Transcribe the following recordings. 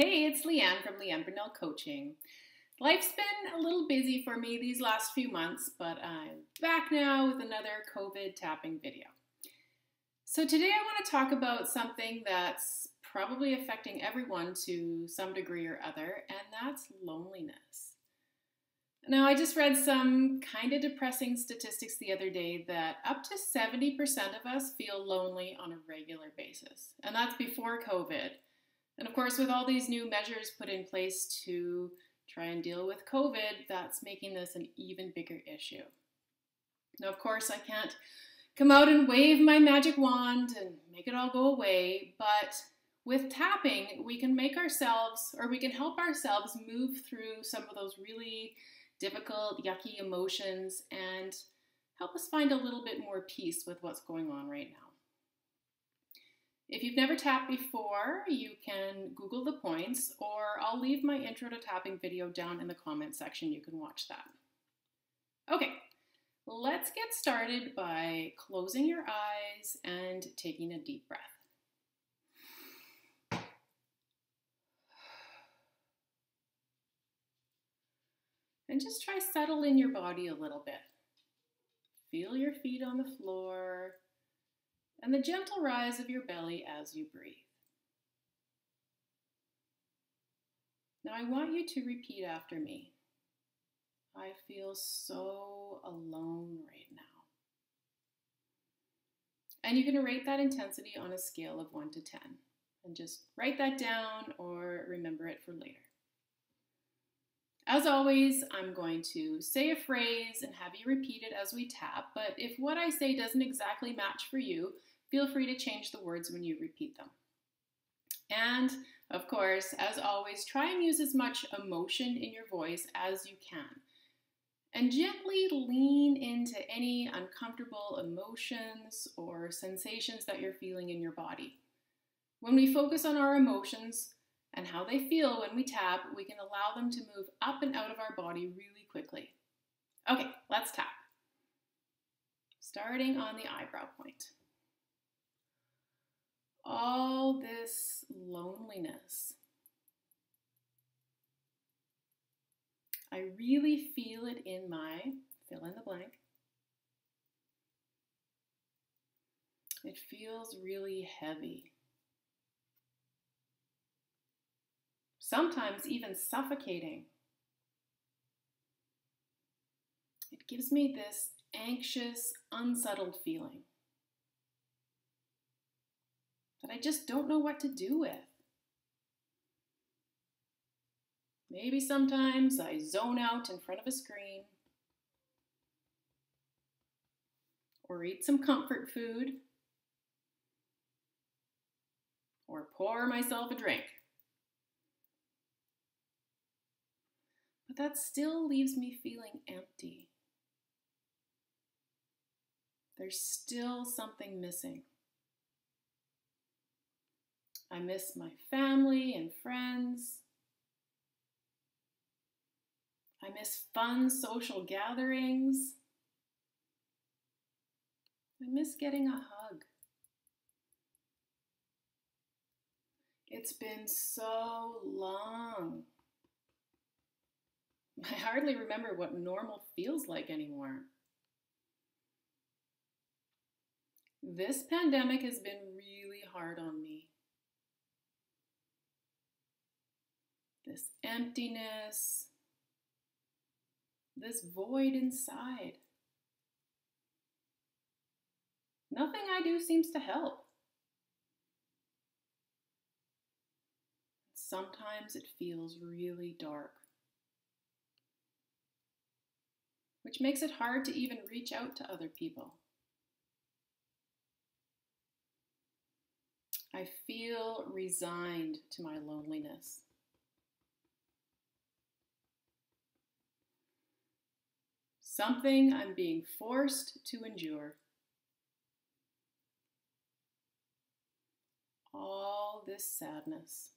Hey, it's Leanne from Leanne Brunel Coaching. Life's been a little busy for me these last few months, but I'm back now with another COVID tapping video. So today I want to talk about something that's probably affecting everyone to some degree or other, and that's loneliness. Now, I just read some kind of depressing statistics the other day that up to 70% of us feel lonely on a regular basis, and that's before COVID. And of course, with all these new measures put in place to try and deal with COVID, that's making this an even bigger issue. Now, of course, I can't come out and wave my magic wand and make it all go away, but with tapping, we can help ourselves move through some of those really difficult, yucky emotions and help us find a little bit more peace with what's going on right now. If you've never tapped before, you can Google the points, or I'll leave my intro to tapping video down in the comment section. You can watch that. Okay, let's get started by closing your eyes and taking a deep breath. And just try settle in your body a little bit. Feel your feet on the floor and the gentle rise of your belly as you breathe. Now I want you to repeat after me. I feel so alone right now. And you can rate that intensity on a scale of 1 to 10. And just write that down or remember it for later. As always, I'm going to say a phrase and have you repeat it as we tap, but if what I say doesn't exactly match for you, feel free to change the words when you repeat them. And of course, as always, try and use as much emotion in your voice as you can. And gently lean into any uncomfortable emotions or sensations that you're feeling in your body. When we focus on our emotions and how they feel when we tap, we can allow them to move up and out of our body really quickly. Okay, let's tap. Starting on the eyebrow point. All this loneliness. I really feel it in my, fill in the blank. It feels really heavy. Sometimes even suffocating. It gives me this anxious, unsettled feeling that I just don't know what to do with. Maybe sometimes I zone out in front of a screen or eat some comfort food or pour myself a drink. But that still leaves me feeling empty. There's still something missing. I miss my family and friends. I miss fun social gatherings. I miss getting a hug. It's been so long. I hardly remember what normal feels like anymore. This pandemic has been really hard on me. This emptiness, this void inside. Nothing I do seems to help. Sometimes it feels really dark, which makes it hard to even reach out to other people. I feel resigned to my loneliness. Something I'm being forced to endure. All this sadness.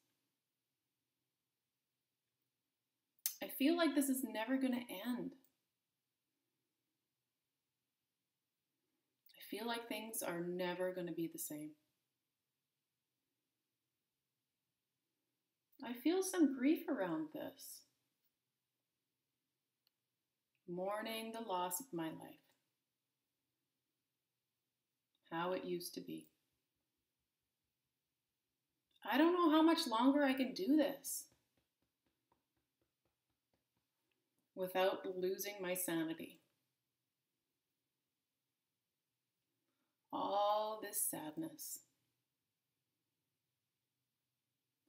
I feel like this is never going to end. I feel like things are never going to be the same. I I feel some grief around this. Mourning the loss of my life. How it used to be. I don't know how much longer I can do this without losing my sanity. All this sadness,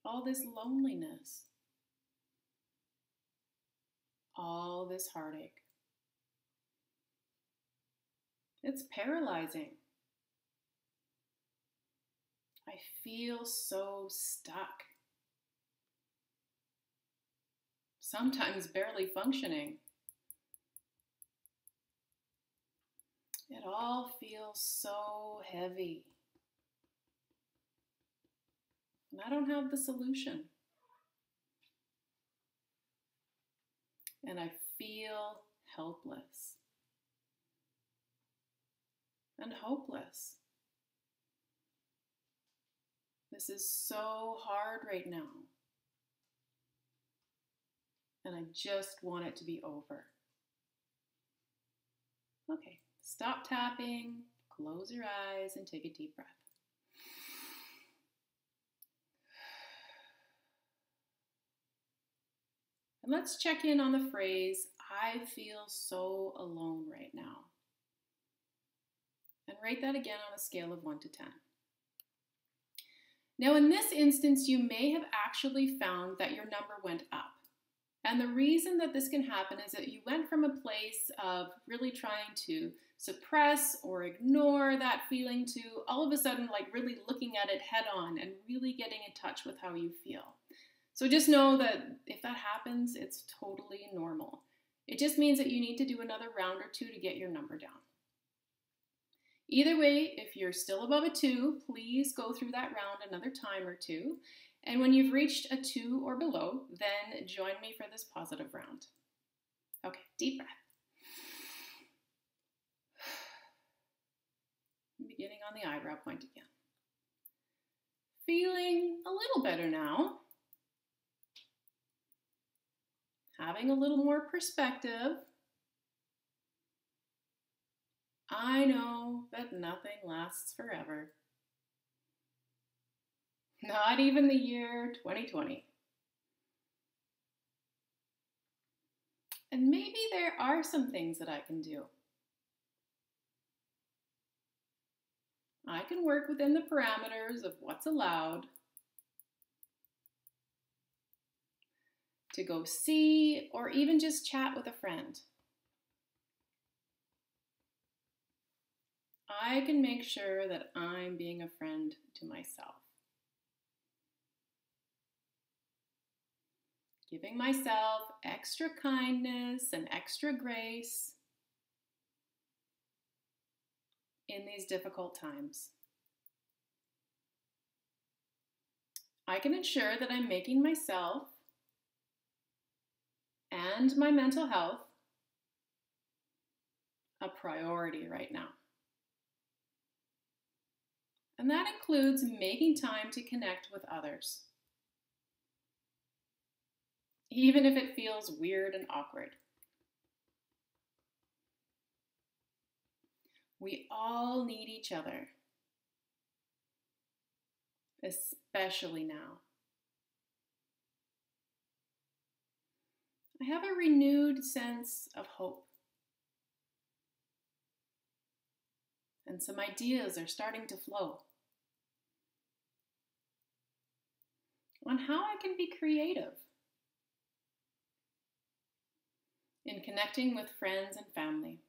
all this loneliness, all this heartache. It's paralyzing. I feel so stuck. Sometimes barely functioning. It all feels so heavy. And I don't have the solution. And I feel helpless and hopeless. This is so hard right now. And I just want it to be over. Okay, stop tapping, close your eyes, and take a deep breath. And let's check in on the phrase, I feel so alone right now. And rate that again on a scale of 1 to 10. Now in this instance, you may have actually found that your number went up. And the reason that this can happen is that you went from a place of really trying to suppress or ignore that feeling to all of a sudden like really looking at it head on and really getting in touch with how you feel. So just know that if that happens, it's totally normal. It just means that you need to do another round or two to get your number down. Either way, if you're still above a 2, please go through that round another time or two. And when you've reached a 2 or below, then join me for this positive round. Okay, deep breath. Beginning on the eyebrow point again. Feeling a little better now. Having a little more perspective. I know that nothing lasts forever. Not even the year 2020. And maybe there are some things that I can do. I can work within the parameters of what's allowed. To go see or even just chat with a friend. I can make sure that I'm being a friend to myself. Giving myself extra kindness and extra grace in these difficult times. I can ensure that I'm making myself and my mental health a priority right now. And that includes making time to connect with others, even if it feels weird and awkward. We all need each other, especially now. I have a renewed sense of hope. And some ideas are starting to flow on how I can be creative in connecting with friends and family.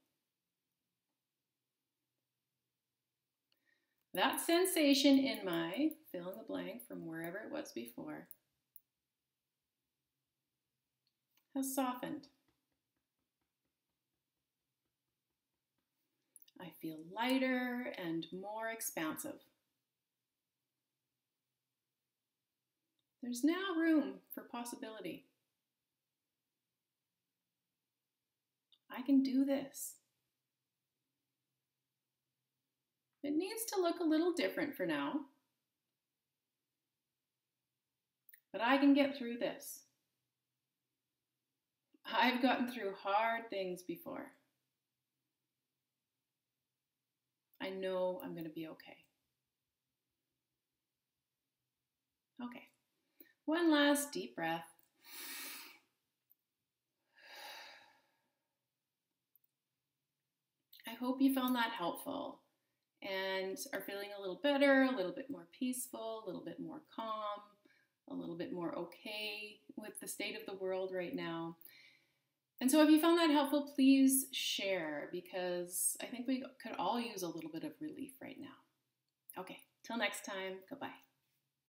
That sensation in my fill in the blank from wherever it was before has softened. I feel lighter and more expansive. There's now room for possibility. I can do this. It needs to look a little different for now, but I can get through this. I've gotten through hard things before. I know I'm going to be okay. Okay, one last deep breath. I hope you found that helpful and are feeling a little better, a little bit more peaceful, a little bit more calm, a little bit more okay with the state of the world right now. And so if you found that helpful, please share, because I think we could all use a little bit of relief right now. Okay, till next time, goodbye.